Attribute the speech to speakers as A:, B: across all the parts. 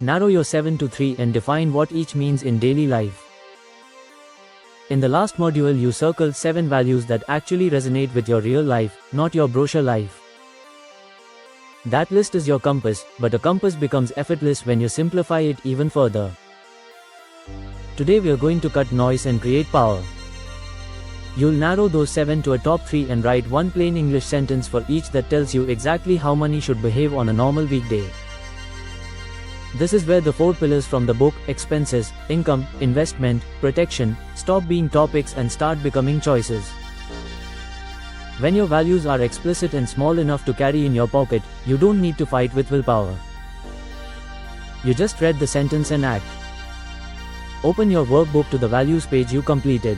A: Narrow your 7 to 3 and define what each means in daily life. In the last module you circled 7 values that actually resonate with your real life, not your brochure life. That list is your compass, but a compass becomes effortless when you simplify it even further. Today we are going to cut noise and create power. You'll narrow those 7 to a top 3 and write one plain English sentence for each that tells you exactly how money should behave on a normal weekday. This is where the 4 pillars from the book, expenses, income, investment, protection, stop being topics and start becoming choices. When your values are explicit and small enough to carry in your pocket, you don't need to fight with willpower. You just read the sentence and act. Open your workbook to the values page you completed.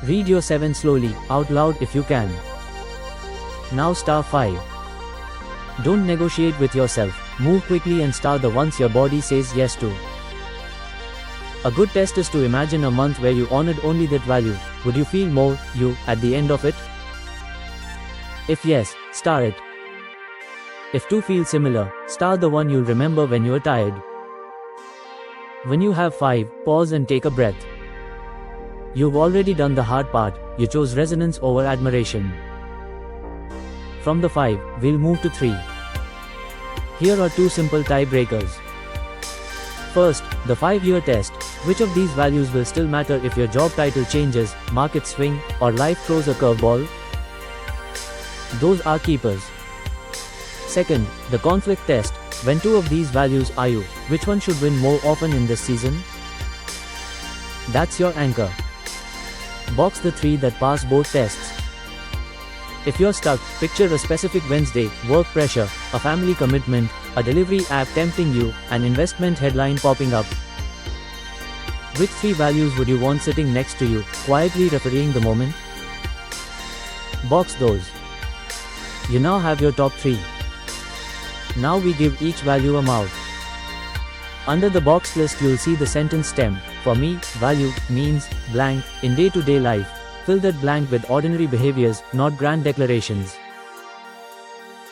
A: Read your 7 slowly, out loud if you can. Now star 5. Don't negotiate with yourself, move quickly and star the ones your body says yes to. A good test is to imagine a month where you honored only that value. Would you feel more you at the end of it? If yes, star it. If two feel similar, star the one you'll remember when you're tired. When you have 5, pause and take a breath. You've already done the hard part, you chose resonance over admiration. From the 5, we'll move to 3. Here are 2 simple tiebreakers. First, the 5-year test. Which of these values will still matter if your job title changes, markets swing, or life throws a curveball? Those are keepers. Second, the conflict test. When 2 of these values are you, which one should win more often in this season? That's your anchor. Box the 3 that pass both tests. If you're stuck, picture a specific Wednesday, work pressure, a family commitment, a delivery app tempting you, an investment headline popping up. Which 3 values would you want sitting next to you, quietly refereeing the moment? Box those. You now have your top 3. Now we give each value a mouth. Under the box list you'll see the sentence stem. For me, value means blank in day-to-day life. Fill that blank with ordinary behaviors, not grand declarations.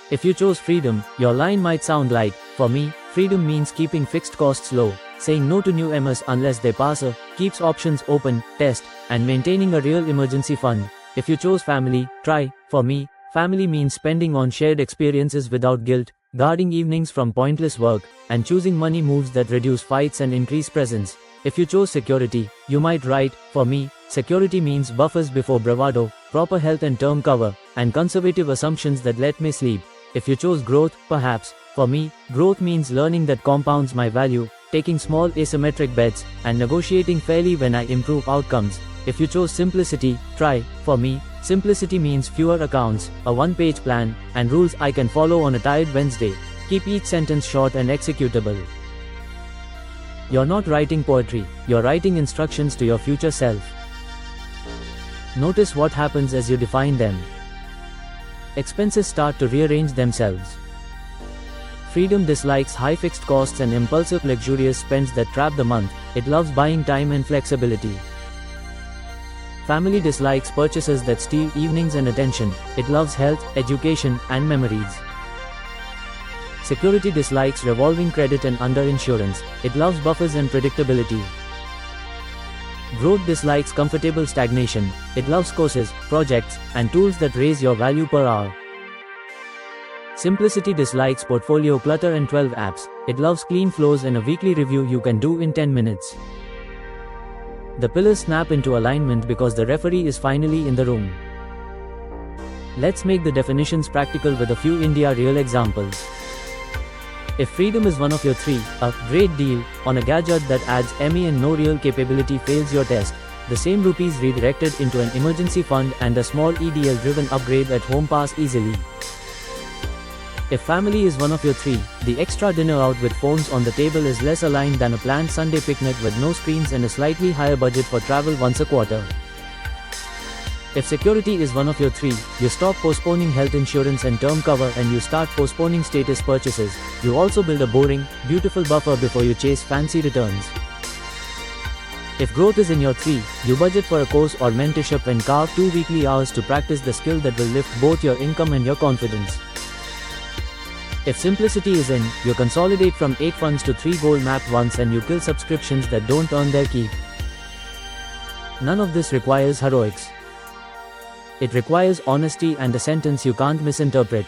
A: If you chose freedom, your line might sound like, for me, freedom means keeping fixed costs low, saying no to new MS unless they pass a, keeps options open, test, and maintaining a real emergency fund. If you chose family, try, for me, family means spending on shared experiences without guilt, guarding evenings from pointless work, and choosing money moves that reduce fights and increase presence. If you chose security, you might write, for me, security means buffers before bravado, proper health and term cover, and conservative assumptions that let me sleep. If you chose growth, perhaps, for me, growth means learning that compounds my value, taking small asymmetric bets, and negotiating fairly when I improve outcomes. If you chose simplicity, try, for me, simplicity means fewer accounts, a one-page plan, and rules I can follow on a tired Wednesday. Keep each sentence short and executable. You're not writing poetry, you're writing instructions to your future self. Notice what happens as you define them. Expenses start to rearrange themselves. Freedom dislikes high fixed costs and impulsive luxurious spends that trap the month. It loves buying time and flexibility. Family dislikes purchases that steal evenings and attention. It loves health, education, and memories. Security dislikes revolving credit and underinsurance. It loves buffers and predictability. Growth dislikes comfortable stagnation. It loves courses, projects, and tools that raise your value per hour. Simplicity dislikes portfolio clutter and 12 apps. It loves clean flows and a weekly review you can do in 10 minutes. The pillars snap into alignment because the referee is finally in the room. Let's make the definitions practical with a few India real examples. If freedom is one of your 3, a great deal on a gadget that adds ME and no real capability fails your test. The same rupees redirected into an emergency fund and a small EDL driven upgrade at home pass easily. If family is one of your 3, the extra dinner out with phones on the table is less aligned than a planned Sunday picnic with no screens and a slightly higher budget for travel once a quarter. If security is one of your 3, you stop postponing health insurance and term cover and you start postponing status purchases. You also build a boring, beautiful buffer before you chase fancy returns. If growth is in your 3, you budget for a course or mentorship and carve 2 weekly hours to practice the skill that will lift both your income and your confidence. If simplicity is in, you consolidate from 8 funds to 3 goal mapped ones and you kill subscriptions that don't earn their keep. None of this requires heroics. It requires honesty and a sentence you can't misinterpret.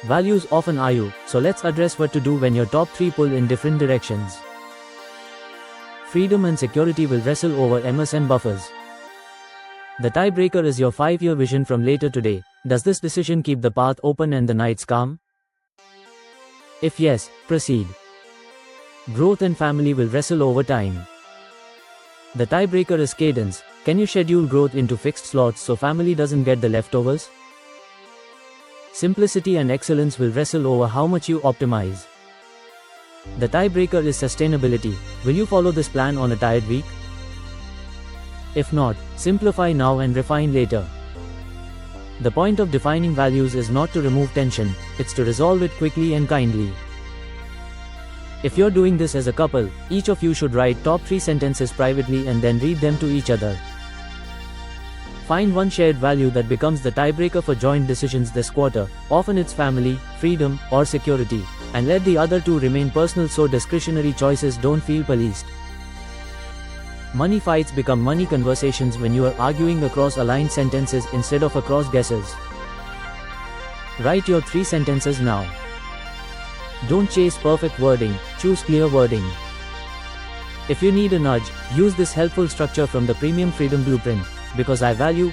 A: Values often are you, so let's address what to do when your top 3 pull in different directions. Freedom and security will wrestle over MS and buffers. The tiebreaker is your 5-year vision from later today. Does this decision keep the path open and the nights calm? If yes, proceed. Growth and family will wrestle over time. The tiebreaker is cadence. Can you schedule growth into fixed slots so family doesn't get the leftovers? Simplicity and excellence will wrestle over how much you optimize. The tiebreaker is sustainability. Will you follow this plan on a tired week? If not, simplify now and refine later. The point of defining values is not to remove tension, it's to resolve it quickly and kindly. If you're doing this as a couple, each of you should write top 3 sentences privately and then read them to each other. Find one shared value that becomes the tiebreaker for joint decisions this quarter. Often it's family, freedom, or security, and let the other 2 remain personal so discretionary choices don't feel policed. Money fights become money conversations when you are arguing across aligned sentences instead of across guesses. Write your 3 sentences now. Don't chase perfect wording, choose clear wording. If you need a nudge, use this helpful structure from the Premium Freedom Blueprint. Because I value,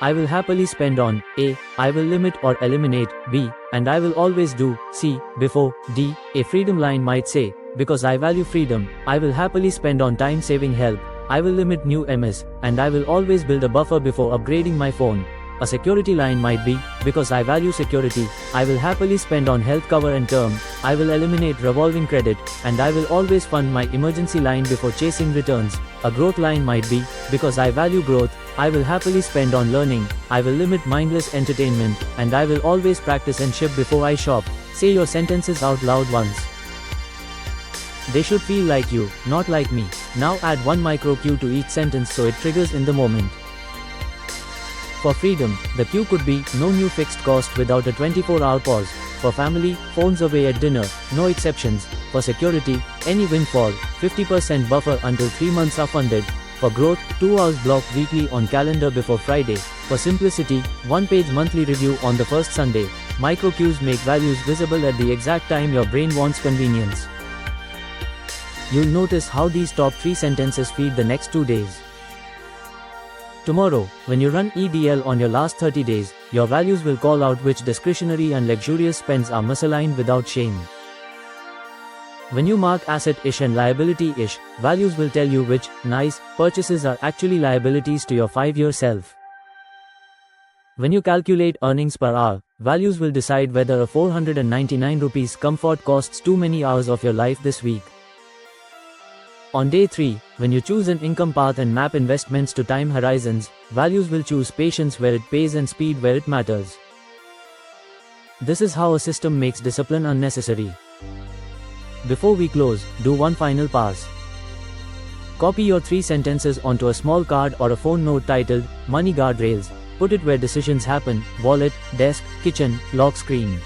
A: I will happily spend on A, I will limit or eliminate B, and I will always do C before D. A freedom line might say, because I value freedom, I will happily spend on time-saving help, I will limit new MS, and I will always build a buffer before upgrading my phone. A security line might be, because I value security, I will happily spend on health cover and term, I will eliminate revolving credit, and I will always fund my emergency line before chasing returns. A growth line might be, because I value growth, I will happily spend on learning, I will limit mindless entertainment, and I will always practice and ship before I shop. Say your sentences out loud once. They should feel like you, not like me. Now add one micro cue to each sentence so it triggers in the moment. For freedom, the cue could be, no new fixed cost without a 24-hour pause. For family, phones away at dinner, no exceptions. For security, any windfall, 50% buffer until 3 months are funded. For growth, 2 hours blocked weekly on calendar before Friday. For simplicity, 1-page monthly review on the first Sunday. Micro cues make values visible at the exact time your brain wants convenience. You'll notice how these top 3 sentences feed the next 2 days. Tomorrow, when you run EDL on your last 30 days, your values will call out which discretionary and luxurious spends are misaligned without shame. When you mark asset-ish and liability-ish, values will tell you which, nice, purchases are actually liabilities to your 5-year self. When you calculate earnings per hour, values will decide whether a 499 rupees comfort costs too many hours of your life this week. On day 3, when you choose an income path and map investments to time horizons, values will choose patience where it pays and speed where it matters. This is how a system makes discipline unnecessary. Before we close, do one final pass. Copy your 3 sentences onto a small card or a phone note titled, Money Guardrails. Put it where decisions happen: wallet, desk, kitchen, lock screen.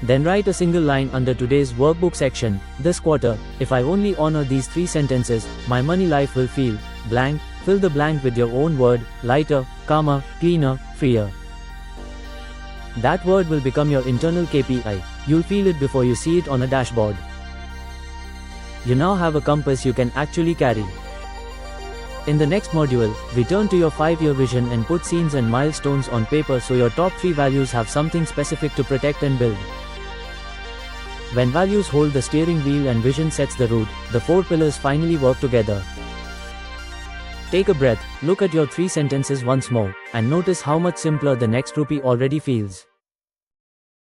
A: Then write a single line under today's workbook section. This quarter, if I only honor these 3 sentences, my money life will feel blank. Fill the blank with your own word: lighter, calmer, cleaner, freer. That word will become your internal KPI. You'll feel it before you see it on a dashboard. You now have a compass you can actually carry. In the next module, return to your 5-year vision and put scenes and milestones on paper so your top 3 values have something specific to protect and build. When values hold the steering wheel and vision sets the route, the 4 pillars finally work together. Take a breath, look at your 3 sentences once more, and notice how much simpler the next rupee already feels.